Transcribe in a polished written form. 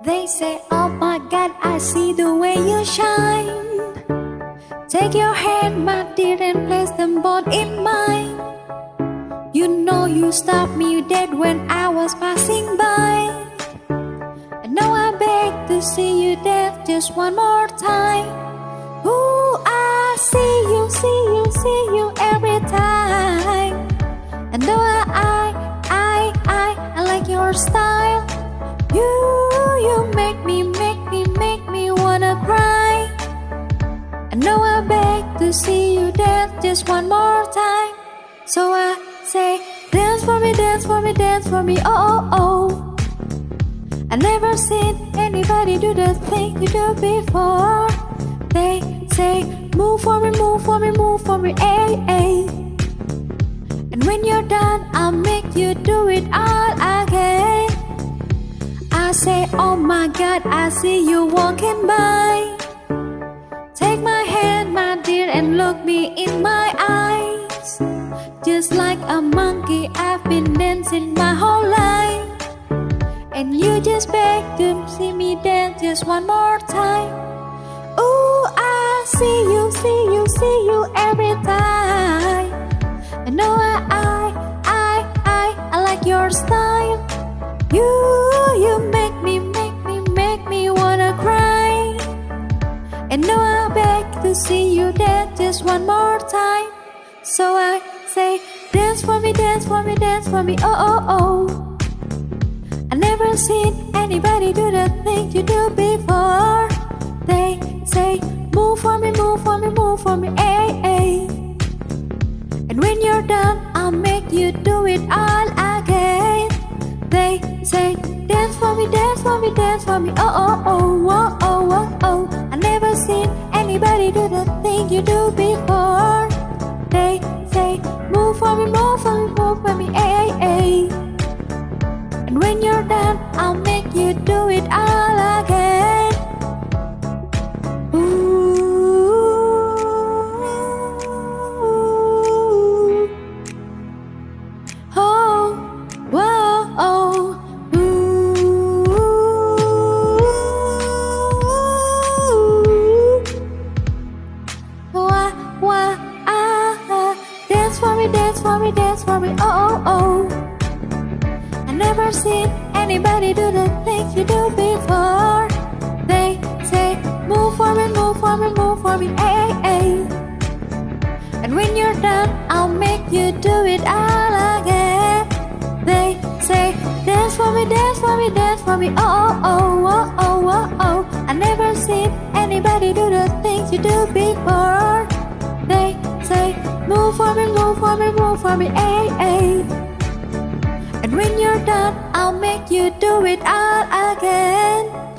They say, oh my God, I see the way you shine. Take your hand, my dear, and place them both in mine. You know you stopped me dead when I was passing by. And now I beg to see you there just one more time. Ooh, I see you every time. And though I like your style. You make me wanna cry. I know I beg to see you there just one more time. So I say, dance for me, dance for me, dance for me, oh, oh, oh. I never seen anybody do the thing you do before. They say, move for me, move for me, move for me, ay, ay. And when you're done, I'll make you do it all again. I say, oh my God, I see you walking by. Take my hand, my dear, and look me in my eyes. Just like a monkey, I've been dancing my whole life. And you just beg to see me dance just one more time. Ooh, I see you every time. I know I like your style. You make me wanna cry. And now I beg to see you dance just one more time. So I say, dance for me, dance for me, dance for me, oh, oh, oh. I never seen anybody do the thing you do before. They say, move for me, move for me, move for me, ay, ay. And when you're done, I'll make you do it all again. They say, dance for me, dance for me, dance for me, oh, oh, oh, oh, oh, oh, oh. I never seen anybody do the thing you do before. They say, move for me, move for me, move for me, ay, ay. And when you're done, I'll make you do it all again. Ooh. Oh, whoa, oh. Dance for me, dance for me, dance for me, oh, oh, oh. I never seen anybody do the things you do before. They say, move for me, move for me, move for me, ay, ay. And when you're done, I'll make you do it all again. They say, dance for me, dance for me, dance for me, oh, oh, oh, oh, oh, oh. I never seen anybody do the things you do before. They say, move for me, move for me, move for me, ay, ay. And when you're done, I'll make you do it all again.